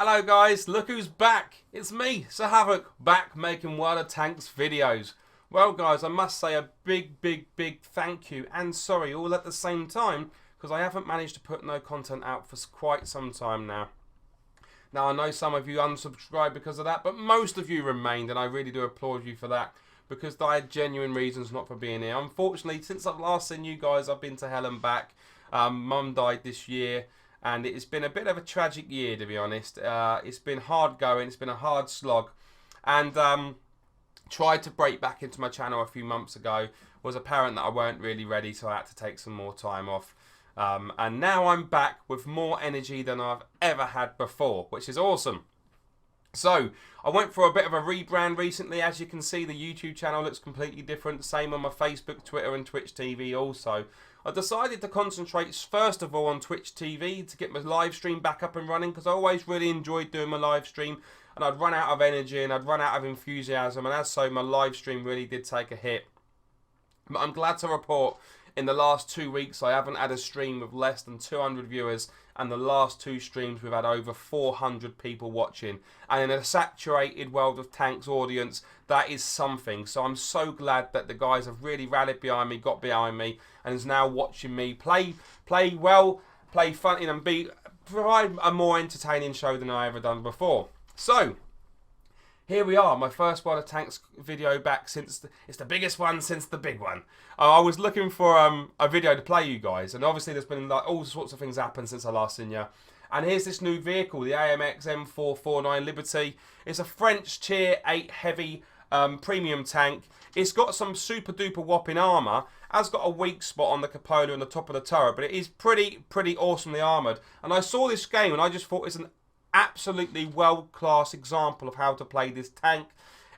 Hello guys, look who's back. It's me, Sir Havoc, back making World of Tanks videos. Well guys, I must say a big thank you and sorry all at the same time because I haven't managed to put no content out for quite some time now. Now I know some of you unsubscribed because of that, but most of you remained and I really do applaud you for that because I had genuine reasons not for being here. Unfortunately, since I've last seen you guys, I've been to hell and back. Mum died this year. And it's been a bit of a tragic year, to be honest. It's been hard going. It's been a hard slog. And tried to break back into my channel a few months ago. Was apparent that I weren't really ready, so I had to take some more time off. And now I'm back with more energy than I've ever had before, which is awesome. So, I went for a bit of a rebrand recently. As you can see, the YouTube channel looks completely different. Same on my Facebook, Twitter and Twitch TV also. I decided to concentrate first of all on Twitch TV to get my live stream back up and running because I always really enjoyed doing my live stream and I'd run out of energy and I'd run out of enthusiasm, and as so my live stream really did take a hit. But I'm glad to report in the last 2 weeks I haven't had a stream with less than 200 viewers, and the last 2 streams we've had over 400 people watching, and in a saturated World of Tanks audience, that is something. So I'm so glad that the guys have really rallied behind me, got behind me, and is now watching me play well, play fun, and provide a more entertaining show than I ever done before. So here we are, my first World of Tanks video back since it's the biggest one since the big one. I was looking for a video to play you guys, and obviously there's been like all sorts of things happen since I last seen you. And here's this new vehicle, the AMX M449 Liberté. It's a French Tier 8 heavy premium tank. It's got some super duper whopping armour, has got a weak spot on the cupola and the top of the turret, but it is pretty awesomely armoured. And I saw this game and I just thought it's an absolutely world-class example of how to play this tank.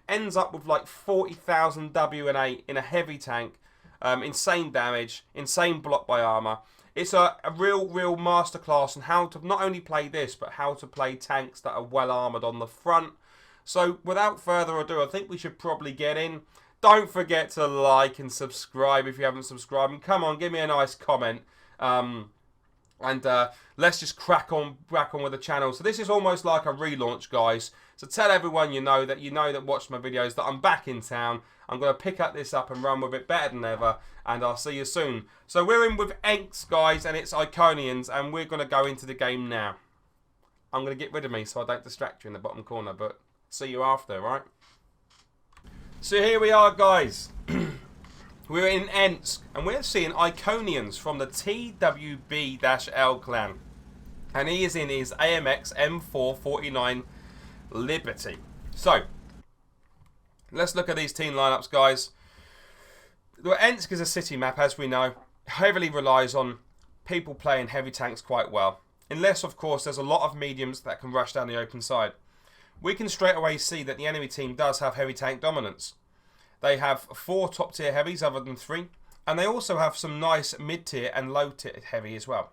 Ends up with like 40,000 WN8 in a heavy tank. Insane damage, insane block by armour. It's a real masterclass on how to not only play this, but how to play tanks that are well armoured on the front. So without further ado, I think we should probably get in. Don't forget to like and subscribe if you haven't subscribed. And come on, give me a nice comment. Let's just crack on with the channel. So this is almost like a relaunch, guys. So tell everyone you know that watch my videos that I'm back in town. I'm going to pick up this up and run with it better than ever. And I'll see you soon. So we're in with AMX, guys, and it's Iconians. And we're going to go into the game now. I'm going to get rid of me so I don't distract you in the bottom corner. But see you after, right? So here we are, guys. We're in AMX, and we're seeing Iconians from the TWB-L clan. And he is in his AMX M449 Liberté. So, let's look at these team lineups, guys. The AMX is a city map, as we know. Heavily relies on people playing heavy tanks quite well. Unless, of course, there's a lot of mediums that can rush down the open side. We can straight away see that the enemy team does have heavy tank dominance. They have 4 top tier heavies other than 3. And they also have some nice mid tier and low tier heavy as well.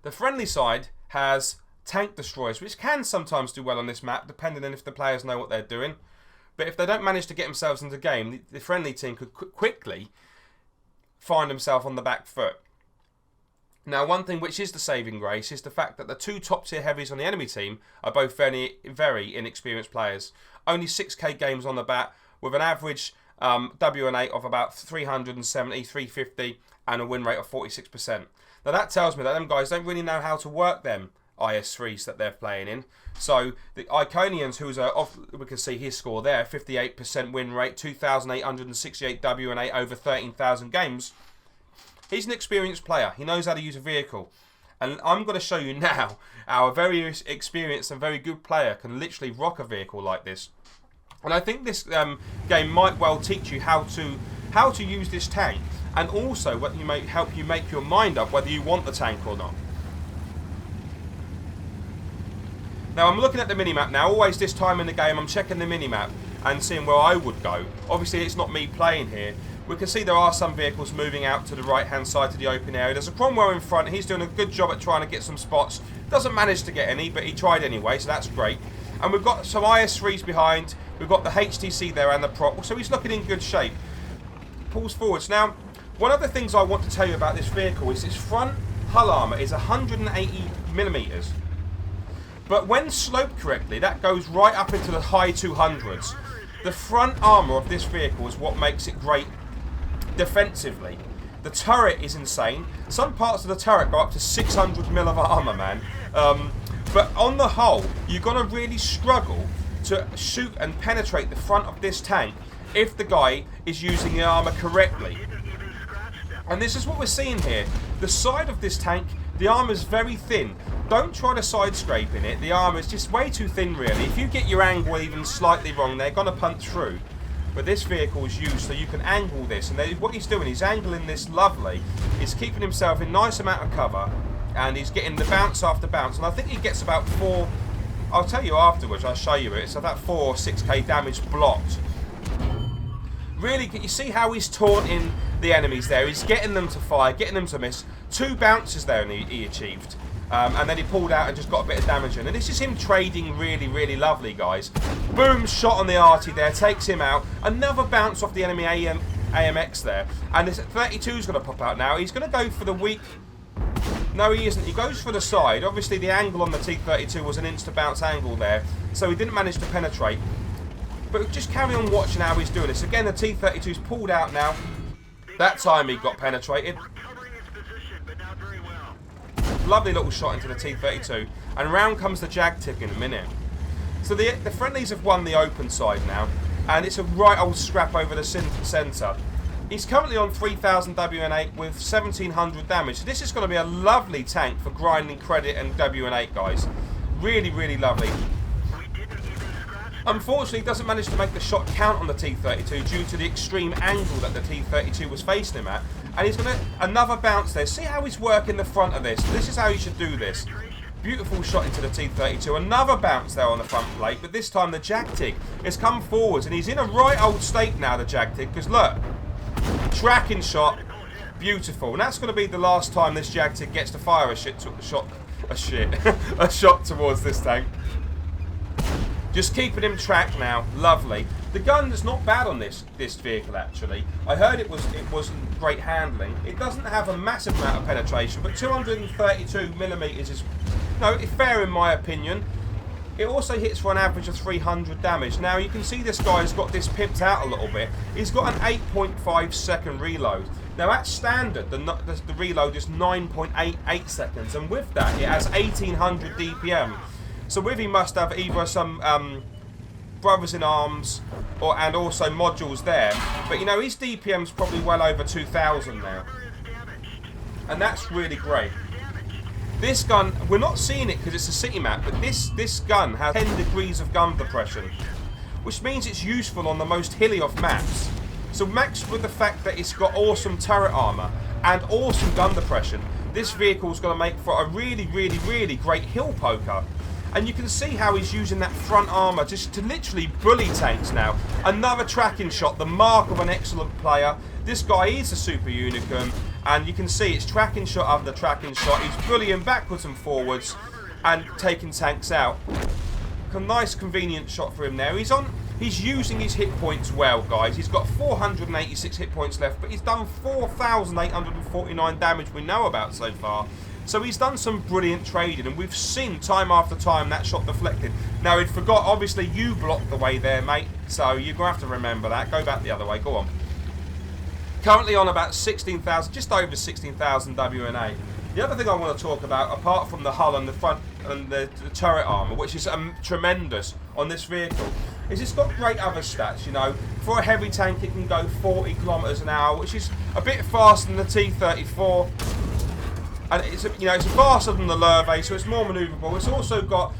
The friendly side has tank destroyers, which can sometimes do well on this map, depending on if the players know what they're doing. But if they don't manage to get themselves into the game, the friendly team could quickly find themselves on the back foot. Now, one thing which is the saving grace is the fact that the 2 top tier heavies on the enemy team are both very inexperienced players. Only 6k games on the bat with an average WN8 of about 370, 350 and a win rate of 46%. Now that tells me that them guys don't really know how to work them IS3s that they're playing in. So the Iconians, we can see his score there, 58% win rate, 2,868 WN8 over 13,000 games. He's an experienced player. He knows how to use a vehicle. And I'm going to show you now how a very experienced and very good player can literally rock a vehicle like this. And I think this game might well teach you how to use this tank. And also what you may help you make your mind up whether you want the tank or not. Now I'm looking at the minimap now. Always this time in the game I'm checking the minimap and seeing where I would go. Obviously it's not me playing here. We can see there are some vehicles moving out to the right hand side to the open area. There's a Cromwell in front. He's doing a good job at trying to get some spots. Doesn't manage to get any, but he tried anyway, so that's great. And we've got some IS3s behind. We've got the HTC there and the prop. So he's looking in good shape. Pulls forwards. Now, one of the things I want to tell you about this vehicle is its front hull armour is 180 millimeters. But when sloped correctly, that goes right up into the high 200s. The front armour of this vehicle is what makes it great defensively. The turret is insane. Some parts of the turret go up to 600 mil of armour, man. But on the whole, you're going to really struggle to shoot and penetrate the front of this tank if the guy is using the armour correctly. And this is what we're seeing here. The side of this tank, the armour is very thin. Don't try to side scrape in it. The armour is just way too thin, really. If you get your angle even slightly wrong, they're going to punch through. But this vehicle is used so you can angle this. And what he's doing, he's angling this lovely. He's keeping himself in nice amount of cover. And he's getting the bounce after bounce. And I think he gets about 4... I'll tell you afterwards, I'll show you it. It's about 4 or 6k damage blocked. Really, you see how he's taunting the enemies there. He's getting them to fire, getting them to miss. 2 bounces there and he achieved. And then he pulled out and just got a bit of damage in. And this is him trading really, really lovely, guys. Boom, shot on the arty there, takes him out. Another bounce off the enemy AMX there. And this 32 is going to pop out now. He's going to go for the weak... No, he isn't. He goes for the side. Obviously, the angle on the T32 was an insta-bounce angle there. So he didn't manage to penetrate. But just carry on watching how he's doing this. Again, the T32's pulled out now. That time he got penetrated. Lovely little shot into the T32. And round comes the Jag tick in a minute. So the friendlies have won the open side now. And it's a right old scrap over the centre. He's currently on 3000 WN8 with 1700 damage. So this is going to be a lovely tank for grinding credit and WN8, guys. Really, really lovely. Unfortunately, he doesn't manage to make the shot count on the T32 due to the extreme angle that the T32 was facing him at. And he's going to... Another bounce there. See how he's working the front of this? This is how you should do this. Beautiful shot into the T32. Another bounce there on the front plate. But this time the Jagtig has come forwards. And he's in a right old state now, the Jagtig. Because look... Tracking shot, beautiful, and that's going to be the last time this Jagtig gets to fire a shot towards this tank. Just keeping him tracked now, lovely. The gun is not bad on this vehicle actually. I heard it wasn't great handling. It doesn't have a massive amount of penetration, but 232mm is fair in my opinion. It also hits for an average of 300 damage. Now you can see this guy's got this pimped out a little bit. He's got an 8.5 second reload. Now at standard, the reload is 9.88 seconds, and with that it has 1800 DPM. So with he must have either some brothers in arms and also modules there. But you know, his DPM's probably well over 2000 now. And that's really great. This gun, we're not seeing it because it's a city map, but this gun has 10 degrees of gun depression, which means it's useful on the most hilly of maps. So mixed with the fact that it's got awesome turret armour and awesome gun depression, this vehicle's going to make for a really, really, really great hill poker. And you can see how he's using that front armour just to literally bully tanks now. Another tracking shot, the mark of an excellent player. This guy is a super unicorn. And you can see it's tracking shot after tracking shot. He's bullying backwards and forwards and taking tanks out. A nice convenient shot for him there. He's using his hit points well, guys. He's got 486 hit points left, but he's done 4,849 damage we know about so far. So he's done some brilliant trading, and we've seen time after time that shot deflected. Now, he'd forgot, obviously, you blocked the way there, mate. So you're going to have to remember that. Go back the other way. Go on. Currently on about 16,000, just over 16,000 WNA. The other thing I want to talk about, apart from the hull and the front and the turret armour, which is tremendous on this vehicle, is it's got great other stats. You know, for a heavy tank, it can go 40 kilometres an hour, which is a bit faster than the T34. And it's faster than the Liberté, so it's more manoeuvrable. It's also got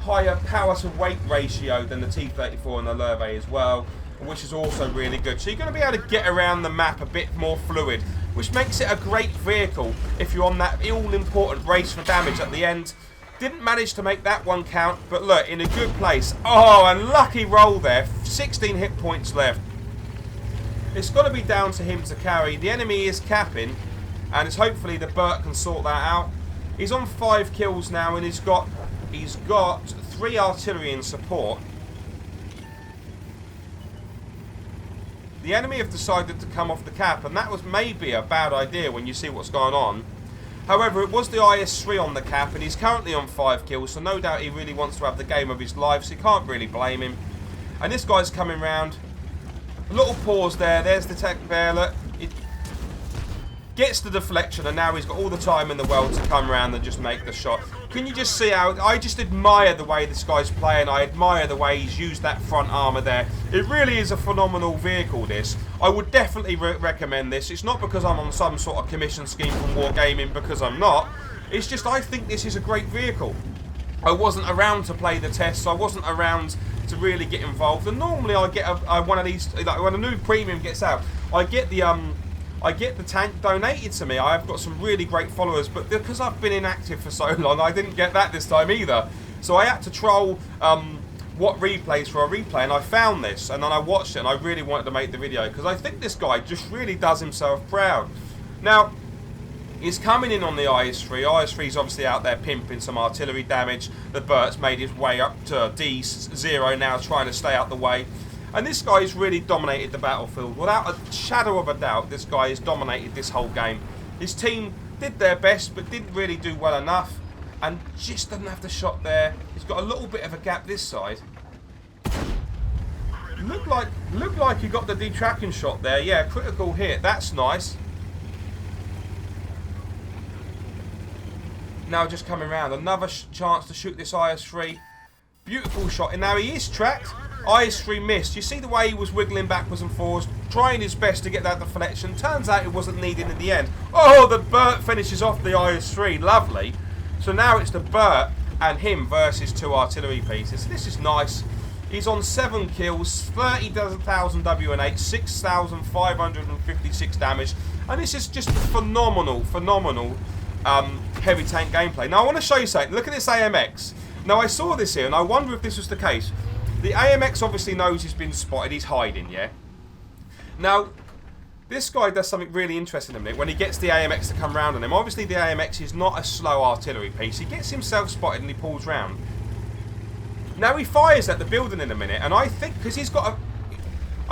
higher power to weight ratio than the T34 and the Liberté as well, which is also really good. So you're going to be able to get around the map a bit more fluid, which makes it a great vehicle if you're on that all-important race for damage at the end. Didn't manage to make that one count, but look, in a good place. Oh, and lucky roll there. 16 hit points left. It's got to be down to him to carry. The enemy is capping, and it's hopefully the Burt can sort that out. He's on 5 kills now, and he's got 3 artillery in support. The enemy have decided to come off the cap, and that was maybe a bad idea when you see what's going on. However, it was the IS-3 on the cap, and he's currently on 5 kills, so no doubt he really wants to have the game of his life, so you can't really blame him. And this guy's coming round. A little pause there. There's the tech there. Look, it gets the deflection, and now he's got all the time in the world to come around and just make the shot. Can you just see how... I just admire the way this guy's playing. I admire the way he's used that front armour there. It really is a phenomenal vehicle, this. I would definitely recommend this. It's not because I'm on some sort of commission scheme from Wargaming, because I'm not. It's just I think this is a great vehicle. I wasn't around to play the tests. I wasn't around to really get involved. And normally I get one of these... Like when a new premium gets out, I get the tank donated to me. I've got some really great followers, but because I've been inactive for so long, I didn't get that this time either. So I had to troll what replays for a replay, and I found this, and then I watched it, and I really wanted to make the video, because I think this guy just really does himself proud. Now, he's coming in on the IS-3. IS-3's obviously out there pimping some artillery damage. The Bert's made his way up to D0 now, trying to stay out the way. And this guy's really dominated the battlefield. Without a shadow of a doubt, this guy has dominated this whole game. His team did their best, but didn't really do well enough. And just doesn't have the shot there. He's got a little bit of a gap this side. Looked like he got the detracking shot there. Yeah, critical hit. That's nice. Now just coming around. Another chance to shoot this IS-3. Beautiful shot. And now he is tracked. IS-3 missed. You see the way he was wiggling backwards and forwards, trying his best to get that deflection. Turns out it wasn't needed in the end. Oh, the Bert finishes off the IS-3. Lovely. So now it's the Bert and him versus 2 artillery pieces. This is nice. He's on 7 kills, 30,000 WN8, 6,556 damage. And this is just phenomenal heavy tank gameplay. Now I want to show you something. Look at this AMX. Now I saw this here and I wonder if this was the case. The AMX obviously knows he's been spotted. He's hiding, yeah? Now, this guy does something really interesting in a minute when he gets the AMX to come round on him. Obviously, the AMX is not a slow artillery piece. He gets himself spotted and he pulls round. Now, he fires at the building in a minute, and I think, because he's got a...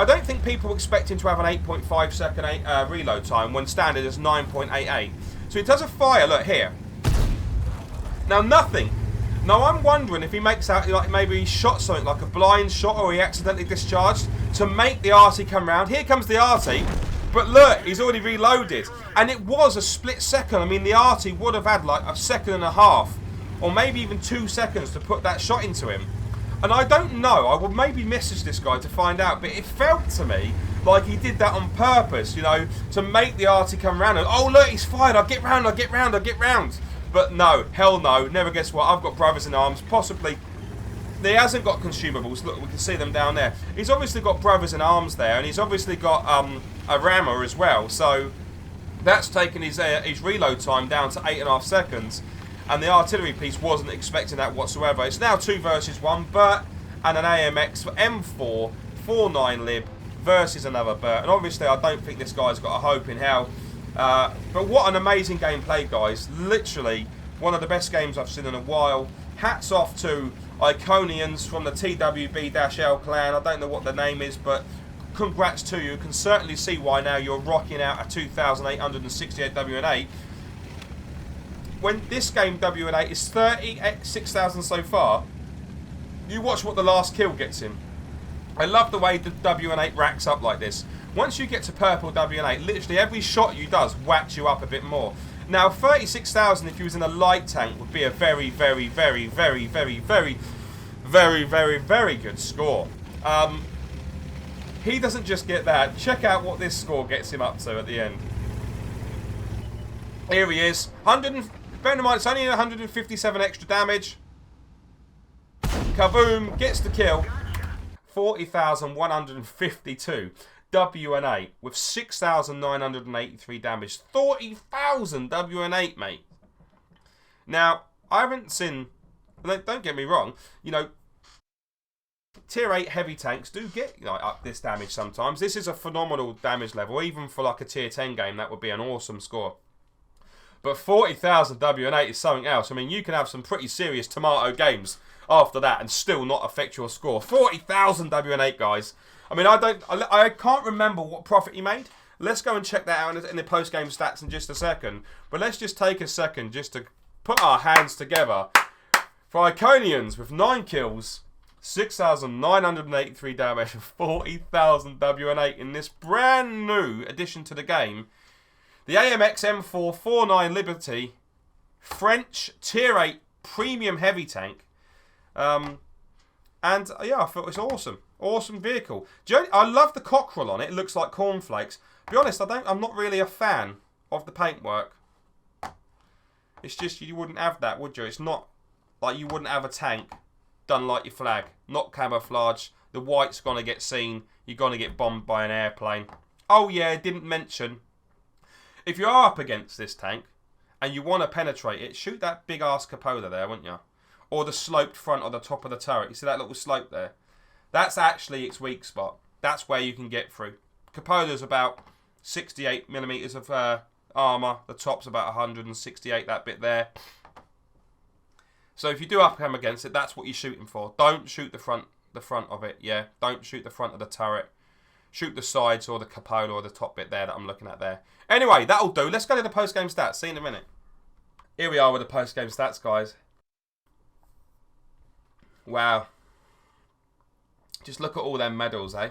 I don't think people expect him to have an 8.5 second reload time when standard is 9.88. So he does a fire, look here. Now, nothing. Now, I'm wondering if he makes out, like, maybe he shot something, like a blind shot, or he accidentally discharged to make the arty come round. Here comes the arty, but look, he's already reloaded. And it was a split second. I mean, the arty would have had, like, a second and a half, or maybe even 2 seconds to put that shot into him. And I don't know, I will maybe message this guy to find out, but it felt to me like he did that on purpose, you know, to make the arty come round. And, oh, look, he's fired, I'll get round, I'll get round, I'll get round. But no, hell no, never guess what, I've got brothers in arms, possibly. He hasn't got consumables, look, we can see them down there. He's obviously got brothers in arms there, and he's obviously got a rammer as well, so that's taken his reload time down to 8.5 seconds, and the artillery piece wasn't expecting that whatsoever. It's now 2 versus 1, Bert and an AMX for M4, 4.9 lib versus another Bert, and obviously I don't think this guy's got a hope in hell. But what an amazing gameplay, guys. Literally one of the best games I've seen in a while. Hats off to Iconians from the TWB-L clan. I don't know what the name is, but congrats to you. You can certainly see why now you're rocking out a 2,868 WN8. When this game WN8 is 36,000 so far, you watch what the last kill gets him. I love the way the WN8 racks up like this. Once you get to purple WN8, literally every shot you does whacks you up a bit more. Now, 36,000 if you was in a light tank would be a very, very, very, very, very, very, very, very, very good score. He doesn't just get that. Check out what this score gets him up to at the end. Here he is. Bear in mind, it's only 157 extra damage. Kaboom, gets the kill. 40,152. WN8 with 6,983 damage. 30,000 WN8, mate. Now, I haven't seen... Don't get me wrong. You know, Tier 8 heavy tanks do get up this damage sometimes. This is a phenomenal damage level. Even for like a Tier 10 game, that would be an awesome score. But 40,000 WN8 is something else. I mean, you can have some pretty serious tomato games after that and still not affect your score. 40,000 WN8, guys. I mean, I can't remember what profit he made. Let's go and check that out in the post-game stats in just a second. But let's just take a second just to put our hands together for Iconians with 9 kills, 6,983 damage, and 40,000 WN8 in this brand new addition to the game. The AMX M449 Liberté, French Tier 8 Premium Heavy Tank. And yeah, I thought it was awesome. Awesome vehicle. I love the cockerel on it. It looks like cornflakes. To be honest, I'm not really a fan of the paintwork. It's just you wouldn't have that, would you? It's not like you wouldn't have a tank done like your flag. Not camouflage. The white's going to get seen. You're going to get bombed by an airplane. Oh yeah, didn't mention. If you are up against this tank and you want to penetrate it, shoot that big ass cupola there, wouldn't you? Or the sloped front or the top of the turret. You see that little slope there? That's actually its weak spot. That's where you can get through. Cupola's about 68mm of armour. The top's about 168, that bit there. So if you do come against it, that's what you're shooting for. Don't shoot the front of it, yeah. Don't shoot the front of the turret. Shoot the sides or the cupola or the top bit there that I'm looking at there. Anyway, that'll do. Let's go to the post-game stats. See you in a minute. Here we are with the post-game stats, guys. Wow. Just look at all them medals, eh?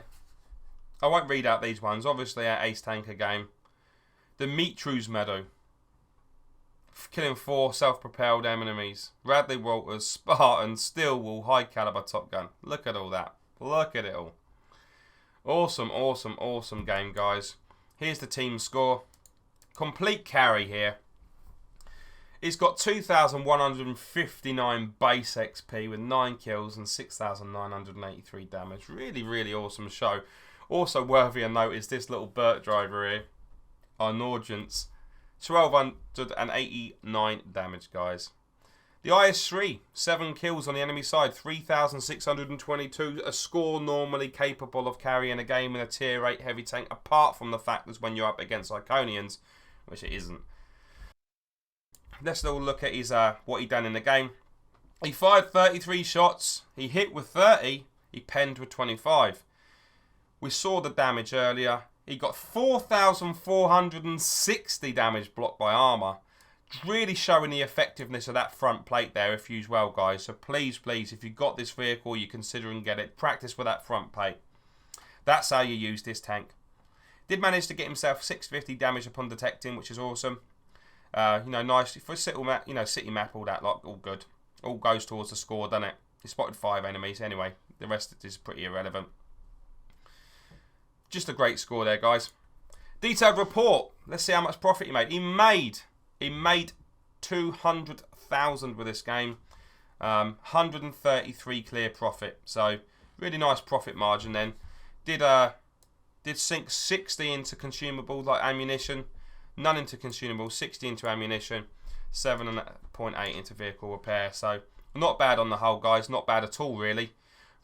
I won't read out these ones. Obviously, our Ace Tanker game. The Mitruz medal. Killing 4 self-propelled enemies. Radley Walters, Spartan, Stillwall, High Caliber Top Gun. Look at all that. Look at it all. Awesome, awesome, awesome game, guys. Here's the team score. Complete carry here. He's got 2,159 base XP with 9 kills and 6,983 damage. Really, really awesome show. Also worthy of note is this little Burt driver here. Our Norgents. 1,289 damage, guys. The IS-3, 7 kills on the enemy side, 3,622, a score normally capable of carrying a game in a Tier 8 heavy tank, apart from the fact that when you're up against Iconians, which it isn't. Let's all look at his what he done in the game. He fired 33 shots, he hit with 30, he penned with 25. We saw the damage earlier. He got 4,460 damage blocked by armour. Really showing the effectiveness of that front plate there if used well, guys. So please, please, if you've got this vehicle, you consider and get it. Practice with that front plate. That's how you use this tank. Did manage to get himself 650 damage upon detecting, which is awesome. You know, nice for city map, city map, all that lot, all good. All goes towards the score, doesn't it? He spotted 5 enemies anyway. The rest is pretty irrelevant. Just a great score there, guys. Detailed report. Let's see how much profit he made. He made 200,000 with this game. 133 clear profit. So really nice profit margin then. Did sink 60 into consumables like ammunition. None into consumables. 60 into ammunition. 7.8 into vehicle repair. So not bad on the whole, guys. Not bad at all, really.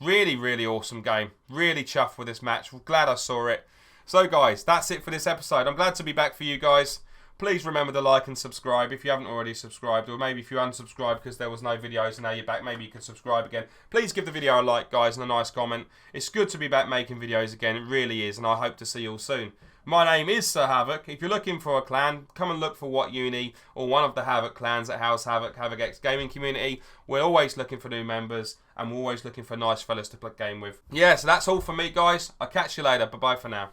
Really, really awesome game. Really chuffed with this match. Glad I saw it. So, guys, that's it for this episode. I'm glad to be back for you guys. Please remember to like and subscribe if you haven't already subscribed. Or maybe if you unsubscribed because there was no videos and now you're back, maybe you can subscribe again. Please give the video a like, guys, and a nice comment. It's good to be back making videos again. It really is, and I hope to see you all soon. My name is Sir Havoc. If you're looking for a clan, come and look for What Uni or one of the Havoc clans at House Havoc, HavocX gaming community. We're always looking for new members and we're always looking for nice fellas to play game with. Yeah, so that's all for me, guys. I'll catch you later. Bye-bye for now.